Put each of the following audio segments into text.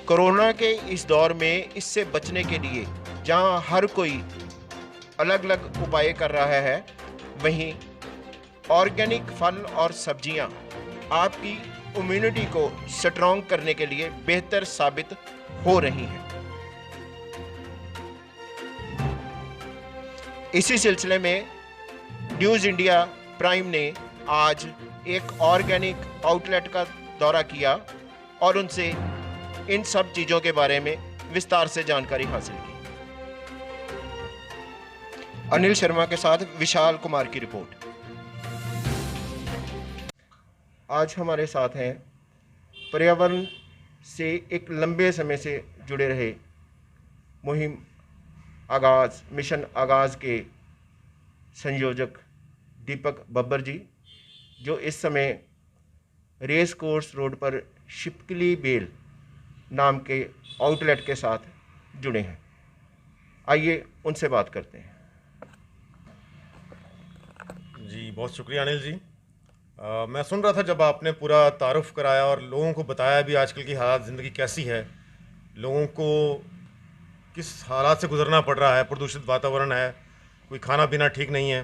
Corona के इस दौर में इससे बचने के लिए जहां हर कोई अलग अलग उपाय कर रहा है, वहीं ऑर्गेनिक फल और सब्जियां आपकी इम्यूनिटी को स्ट्रॉन्ग करने के लिए बेहतर साबित हो रही हैं। इसी सिलसिले में न्यूज़ इंडिया प्राइम ने आज एक ऑर्गेनिक आउटलेट का दौरा किया और उनसे इन सब चीज़ों के बारे में विस्तार से जानकारी हासिल की। अनिल शर्मा के साथ विशाल कुमार की रिपोर्ट। आज हमारे साथ हैं पर्यावरण से एक लंबे समय से जुड़े रहे मुहिम आगाज़ मिशन आगाज़ के संयोजक दीपक बब्बर जी, जो इस समय रेस कोर्स रोड पर शिपकली बेल नाम के आउटलेट के साथ जुड़े हैं। आइए उनसे बात करते हैं। जी बहुत शुक्रिया अनिल जी। मैं सुन रहा था जब आपने पूरा तारुफ कराया और लोगों को बताया भी आजकल की हालात ज़िंदगी कैसी है, लोगों को किस हालात से गुजरना पड़ रहा है, प्रदूषित वातावरण है, कोई खाना पीना ठीक नहीं है।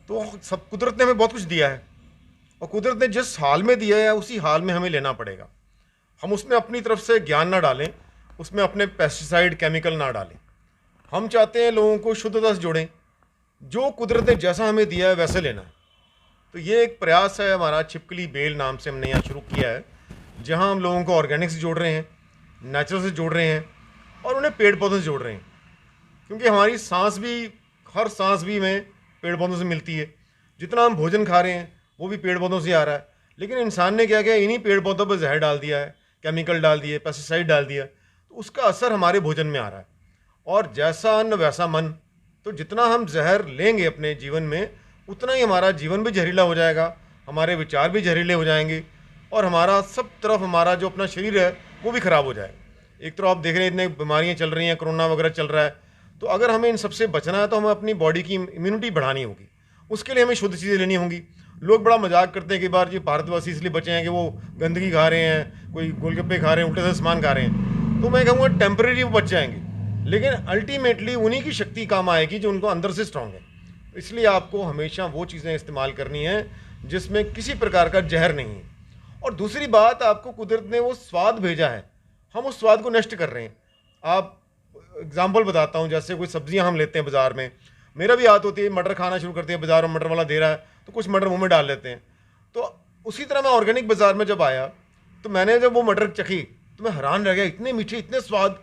तो सब कुदरत ने हमें बहुत कुछ दिया है और कुदरत ने जिस हाल में दिया है उसी हाल में हमें लेना पड़ेगा। हम उसमें अपनी तरफ से ज्ञान ना डालें, उसमें अपने पेस्टिसाइड केमिकल ना डालें। हम चाहते हैं लोगों को शुद्धता से जोड़ें, जो कुदरत ने जैसा हमें दिया है वैसे लेना है। तो ये एक प्रयास है हमारा, छिपकली बेल नाम से हमने यहाँ शुरू किया है, जहाँ हम लोगों को ऑर्गेनिक से जोड़ रहे हैं, नेचुरल से जोड़ रहे हैं और उन्हें पेड़ पौधों से जोड़ रहे हैं। क्योंकि हमारी सांस भी, हर सांस भी हमें पेड़ पौधों से मिलती है। जितना हम भोजन खा रहे हैं वो भी पेड़ पौधों से आ रहा है। लेकिन इंसान ने क्या किया, इन्हीं पेड़ पौधों पर जहर डाल दिया है, केमिकल डाल दिए, पेस्टिसाइड डाल दिया, तो उसका असर हमारे भोजन में आ रहा है। और जैसा अन्न वैसा मन, तो जितना हम जहर लेंगे अपने जीवन में उतना ही हमारा जीवन भी जहरीला हो जाएगा, हमारे विचार भी जहरीले हो जाएंगे और हमारा सब तरफ हमारा जो अपना शरीर है वो भी ख़राब हो जाएगा। एक तो आप देख रहे हैं इतने बीमारियाँ चल रही हैं, कोरोना वगैरह चल रहा है। तो अगर हमें इन सबसे बचना है तो हमें अपनी बॉडी की इम्यूनिटी बढ़ानी होगी, उसके लिए हमें शुद्ध चीज़ें लेनी होंगी। लोग बड़ा मजाक करते हैं कि बार ये भारतवासी इसलिए बचे हैं कि वो गंदगी खा रहे हैं, कोई गोलगप्पे खा रहे हैं, उल्टे से सामान खा रहे हैं। तो मैं कहूँगा टेम्परेरी वो बच जाएंगे, लेकिन अल्टीमेटली उन्हीं की शक्ति काम आएगी जो उनको अंदर से स्ट्रांग है। इसलिए आपको हमेशा वो चीज़ें इस्तेमाल करनी है जिसमें किसी प्रकार का जहर नहीं है। और दूसरी बात, आपको कुदरत ने वो स्वाद भेजा है, हम उस स्वाद को नष्ट कर रहे हैं। आप एग्जाम्पल बताता हूँ, जैसे कोई सब्जियां हम लेते हैं बाज़ार में, मेरा भी आदत होती है मटर खाना शुरू करते हैं, बाज़ार में मटर वाला दे रहा है तो कुछ मटर मुंह में डाल लेते हैं। तो उसी तरह मैं ऑर्गेनिक बाज़ार में जब आया तो मैंने जब वो मटर चखी तो मैं हैरान रह गया, इतने मीठे, इतने स्वाद।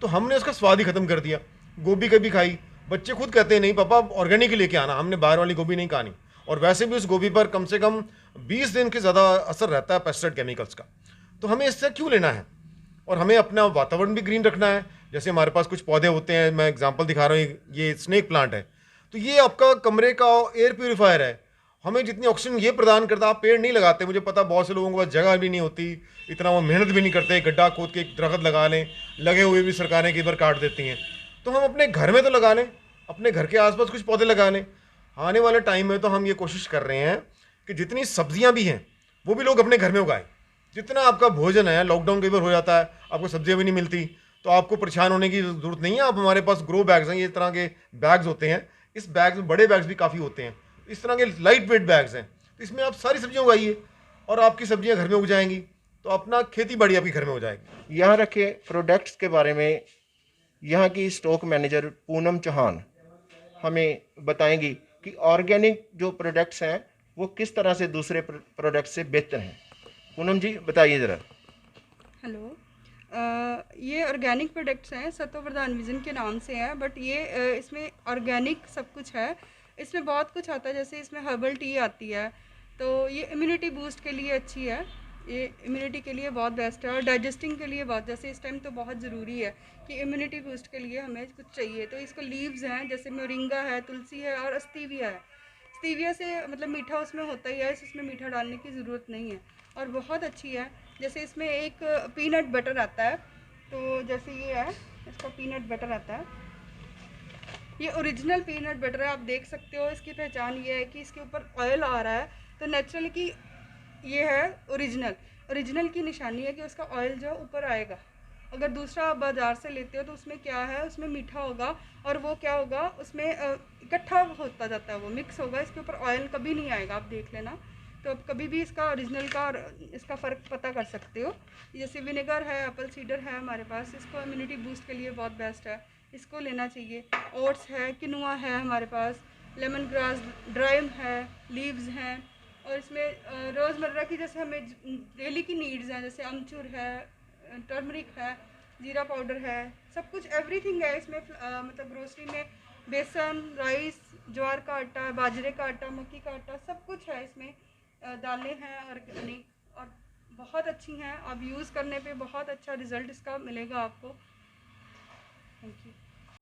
तो हमने उसका स्वाद ही ख़त्म कर दिया। गोभी कभी खाई, बच्चे खुद कहते हैं नहीं पापा ऑर्गेनिक ही लेके आना, हमने बाहर वाली गोभी नहीं खानी। और वैसे भी उस गोभी पर कम से कम 20 दिन के ज़्यादा असर रहता है पेस्टिसाइड केमिकल्स का। तो हमें इससे क्यों लेना है? और हमें अपना वातावरण भी ग्रीन रखना है। जैसे हमारे पास कुछ पौधे होते हैं, मैं एग्जांपल दिखा रहा हूँ, ये स्नेक प्लांट है, तो ये आपका कमरे का एयर प्यूरीफायर है, हमें जितनी ऑक्सीजन ये प्रदान करता है। आप पेड़ नहीं लगाते, मुझे पता बहुत से लोगों के पास जगह भी नहीं होती, इतना वो मेहनत भी नहीं करते, गड्ढा खोद के एक दरख्त लगा लें, लगे हुए भी सरकारें कई बार काट देती हैं। तो हम अपने घर में तो लगा लें, अपने घर के आसपास कुछ पौधे लगा लें। आने वाले टाइम में तो हम ये कोशिश कर रहे हैं कि जितनी सब्जियां भी हैं वो भी लोग अपने घर में उगाएं। जितना आपका भोजन है, लॉकडाउन कई बार हो जाता है, आपको सब्जियां भी नहीं मिलती, तो आपको परेशान होने की ज़रूरत नहीं है। आप हमारे पास ग्रो बैग्स हैं, ये तरह के बैग्स होते हैं, इस बैग्स में बड़े बैग्स भी काफ़ी होते हैं, इस तरह के लाइट वेट बैग्स हैं, तो इसमें आप सारी सब्जियां उगाइए और आपकी सब्जियां घर में उग जाएंगी, तो अपना खेती बाड़ी आपकी घर में हो जाएगी। यहाँ रखे प्रोडक्ट्स के बारे में यहाँ की स्टॉक मैनेजर पूनम चौहान हमें बताएंगी कि ऑर्गेनिक जो प्रोडक्ट्स हैं वो किस तरह से दूसरे प्रोडक्ट से बेहतर हैं। पूनम जी बताइए ज़रा। हेलो, ये ऑर्गेनिक प्रोडक्ट्स हैं, सत्व प्रधान विजन के नाम से है, बट ये इसमें ऑर्गेनिक सब कुछ है। इसमें बहुत कुछ आता है, जैसे इसमें हर्बल टी आती है, तो ये इम्यूनिटी बूस्ट के लिए अच्छी है, ये इम्यूनिटी के लिए बहुत बेस्ट है और डाइजेस्टिंग के लिए बहुत, जैसे इस टाइम तो बहुत ज़रूरी है कि इम्यूनिटी बूस्ट के लिए हमें कुछ चाहिए। तो इसको लीव्स हैं, जैसे मोरिंगा है, तुलसी है और स्टीविया है। स्टीविया से मतलब मीठा उसमें होता ही है, इसमें मीठा डालने की ज़रूरत नहीं है और बहुत अच्छी है। जैसे इसमें एक पीनट बटर आता है, तो जैसे ये है, इसका पीनट बटर आता है, ये ओरिजिनल पीनट बटर है, आप देख सकते हो। इसकी पहचान ये है कि इसके ऊपर ऑयल आ रहा है, तो नेचुरल की ये है ओरिजिनल की निशानी है कि उसका ऑयल जो ऊपर आएगा। अगर दूसरा आप बाज़ार से लेते हो तो उसमें क्या है, उसमें मीठा होगा और वो क्या होगा, उसमें इकट्ठा होता जाता है, वो मिक्स होगा, इसके ऊपर ऑयल कभी नहीं आएगा, आप देख लेना। तो आप कभी भी इसका ओरिजिनल का और इसका फ़र्क पता कर सकते हो। जैसे विनेगर है, एप्पल सीडर है हमारे पास, इसको इम्यूनिटी बूस्ट के लिए बहुत बेस्ट है, इसको लेना चाहिए। ओट्स है, किनुआ है हमारे पास, लेमन ग्रास, ड्राइम है, लीव्स हैं, और इसमें रोज़मर्रा की जैसे हमें डेली की नीड्स हैं, जैसे अमचूर है, टर्मरिक है, जीरा पाउडर है, सब कुछ एवरीथिंग है इसमें। मतलब ग्रोसरी में बेसन, राइस, ज्वार का आटा, बाजरे का आटा, मक्की का आटा, सब कुछ है इसमें। दालें हैं ऑर्गेनिक और बहुत अच्छी हैं, आप यूज़ करने पे बहुत अच्छा रिज़ल्ट इसका मिलेगा आपको। Thank you.